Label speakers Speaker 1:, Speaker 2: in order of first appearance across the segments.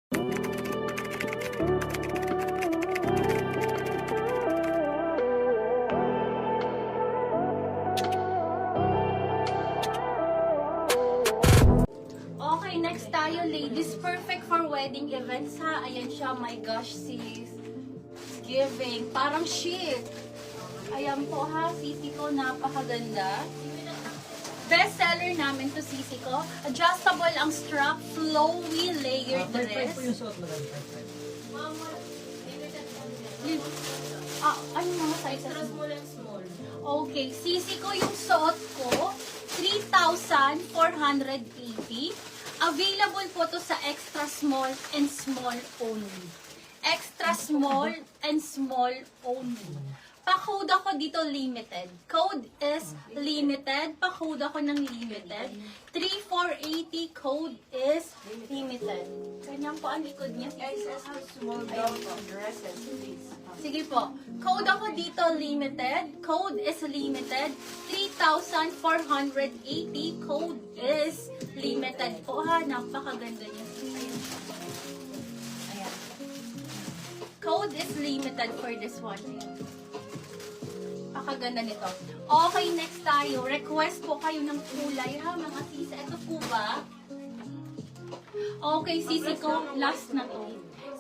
Speaker 1: Okay, next tayo, ladies. Perfect for wedding events, ha? Ayan siya, my gosh, sis. Giving. Parang chic. Ayan po, ha? Sisi ko, napakaganda. Best seller namin to, sisi ko. Adjustable ang strap, flowy layered dress.
Speaker 2: 5'5" po yung suot mo lang, 5'5".
Speaker 1: Ano mga sizes?
Speaker 3: Extra small and small.
Speaker 1: Okay, sisi ko yung suot ko, 3,480. Available po to sa extra small and small only. Extra small and small only. Pa-code ako dito limited. Code is limited. Pa-code ako ng limited. 3,480 code is limited. Ganyan po ang likod niya.
Speaker 3: Guys, have small gown dresses, please.
Speaker 1: Sige po. Code ako dito limited. Code is limited. 3,480. Code is limited po, ha. Napakaganda niya. Ayan. Code is limited for this one. Napakaganda nito. Okay, next tayo. Request po kayo ng kulay, ha, mga sisi. Ito po ba? Okay, sisi ko. Last na to.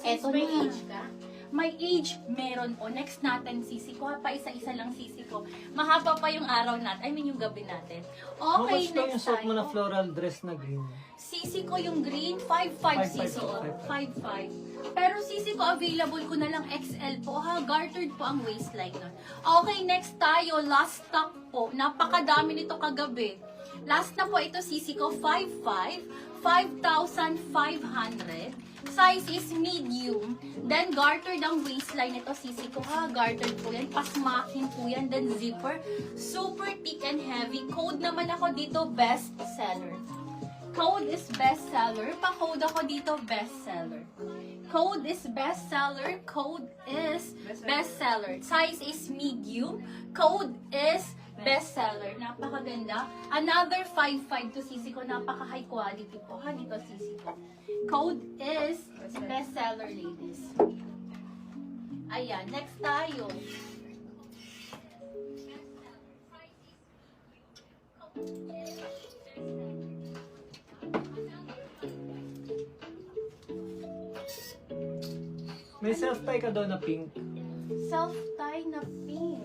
Speaker 1: Ito
Speaker 3: May
Speaker 1: na.
Speaker 3: age ka?
Speaker 1: May age, meron po. Next natin, sisi ko. Pa isa-isa lang sisi ko. Mahaba pa yung araw natin. I mean, yung gabi natin. Okay,
Speaker 2: Bakit yung
Speaker 1: next
Speaker 2: suot mo na
Speaker 1: tayo.
Speaker 2: floral dress na green?
Speaker 1: Sisi ko yung green, 5'5" sisi ko. 5'5". Pero sisi ko, available ko na lang XL po, ha. Gartered po ang waistline nun. Okay, next tayo. Last stock po. Napakadami nito kagabi. Last na po ito, sisi ko, 5'5", 5,500. Size is medium. Then, gartered ang waistline nito, sisi ko, ha. Gartered po yan. Pasmakin po yan. Then, zipper. Super thick and heavy. Code naman ako dito, best seller. Code is best seller. Pa-code ako dito, best seller. Code is best seller. Code is best seller. Size is medium. Code is best seller. Napakaganda. Another 5'5" to sisi ko. Napaka high quality po, ha, dito sisi ko. Code is best seller, ladies. Ayan, next tayo.
Speaker 2: May self-tie ka daw na pink.
Speaker 1: Self-tie na pink.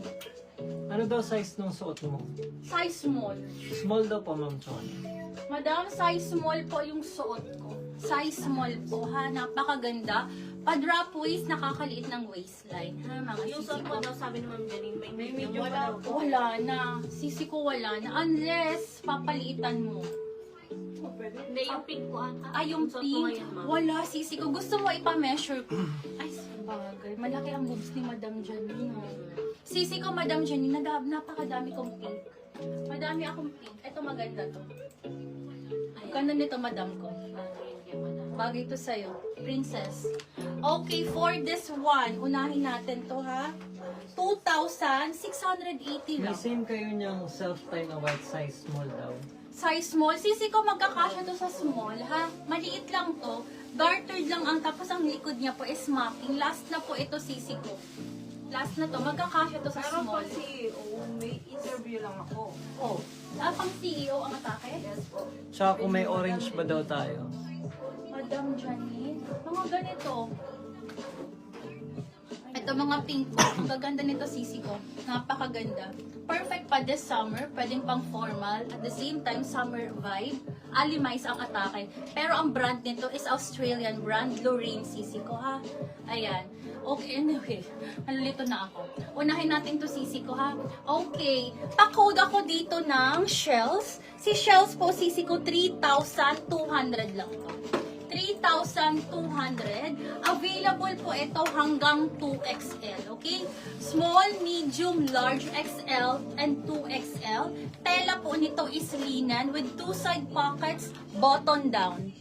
Speaker 2: Ano daw size ng suot mo?
Speaker 1: Size small.
Speaker 2: Small daw po, Ma'am Chon.
Speaker 1: Madam, size small po yung suot ko. Size small po, ha. Napakaganda. Pa-drop waist, nakakaliit ng waistline, ha, mga
Speaker 3: Yung
Speaker 1: sisi
Speaker 3: suot
Speaker 1: ko.
Speaker 3: mo daw, sabi ni Ma'am Janine, may medium
Speaker 1: Wala,
Speaker 3: pa daw.
Speaker 1: wala na. Sisi ko wala na. Unless, papaliitan mo.
Speaker 3: Hindi, yung pink ko ata.
Speaker 1: Ay, yung
Speaker 3: suot mo
Speaker 1: pink.
Speaker 3: ngayon, ma'am.
Speaker 1: Wala, sisi ko. Gusto mo ipa-measure ko. Ay, sabagay. Malaki ang boobs ni Madam Janine, ha. Sisi ko, Madam Janine, napakadami kong pink. Madami akong pink. Ito maganda to. Ganda nito, Madam ko. Bagay to sa'yo. Princess. Okay, for this one, unahin natin to, ha. 2,680
Speaker 2: May
Speaker 1: lang.
Speaker 2: same kayo niyang self-tie na white size small daw.
Speaker 1: Size small. Sisi ko magkakasya to sa small, ha. Maliit lang to. Gartered lang ang tapos ang likod niya po is mapping. Last na po ito, sisi ko. Last na to. Magkakasya to sa
Speaker 3: Pero
Speaker 1: small.
Speaker 3: pag CEO, may interview lang ako.
Speaker 1: Oh. Pang CEO ang atake?
Speaker 3: Yes po.
Speaker 2: Tsaka kung may orange ba daw tayo?
Speaker 1: Madam Janine. Mga ganito. Ito mga pink ko. Ang gaganda nito, sisi ko. Napakaganda. Perfect pa this summer. Pwedeng pang formal. At the same time, summer vibe. Alimize ang atake. Pero ang brand nito is Australian brand. Lorraine, sisi ko, ha. Ayan. Okay, anyway. Nalilito na ako. Unahin natin to, sisi ko, ha. Okay. Pa-code ako dito ng Shells. Si Shells po, sisi ko, 3,200 lang to. 3,200. Available po ito hanggang 2XL. Okay? Small, medium, large, XL, and 2XL. Tela po nito is linen with two side pockets, button down.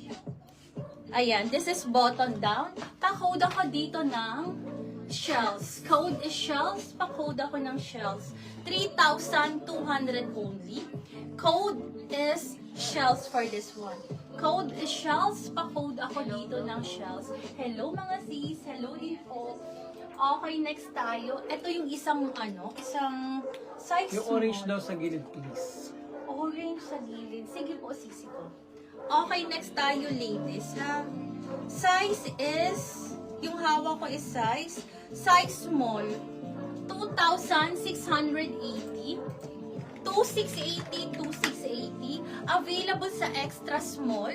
Speaker 1: Ayan, this is button down. Pa-code ako dito ng Shells. Code is Shells. Pa-code ako ng Shells. 3,200 only. Code is Shells for this one. Code is shells. Pa-code ako dito ng shells. Hello mga sis. Hello din po. Okay, next tayo. Ito yung isang size
Speaker 2: Yung orange daw sa gilid, please.
Speaker 1: Orange sa gilid. Sige po, sisi ko. Okay, next tayo, ladies, ha? Size is, yung hawak ko is size small, 2,680. 2680, 2680. Available sa extra small,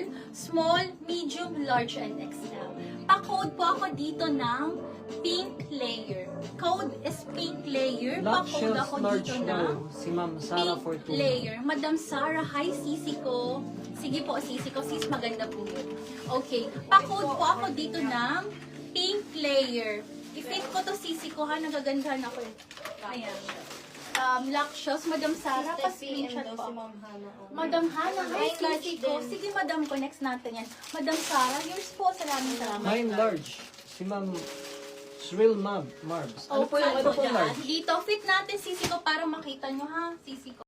Speaker 1: medium, large, and XL. Pa-code po ako dito ng pink layer. Code is pink layer.
Speaker 2: Black
Speaker 1: Pa-code
Speaker 2: shells
Speaker 1: ako
Speaker 2: large
Speaker 1: dito
Speaker 2: daw.
Speaker 1: ng
Speaker 2: Si Ma'am Sarah
Speaker 1: pink
Speaker 2: Fortuna.
Speaker 1: layer. Madam Sarah, hi sisi ko. Sige po, sisi ko. Sis, maganda po yun. Okay. Pa-code po ako dito ng pink layer. I-fit ko to sisi ko ha. Nagagandahan ako eh. Ayan. Black shells. Madam Sarah, pa-screenshot po. Madam Hana, hi sisi ko. Sige, madam ko. Next natin yan. Madam Sarah, yours po. Salamat.
Speaker 2: Mine large. Si Ma'am Shrill Marbs. Ano po yung
Speaker 1: Okay,
Speaker 2: ano po large?
Speaker 1: Dito, fit natin sisi ko para makita nyo ha. Sisi ko.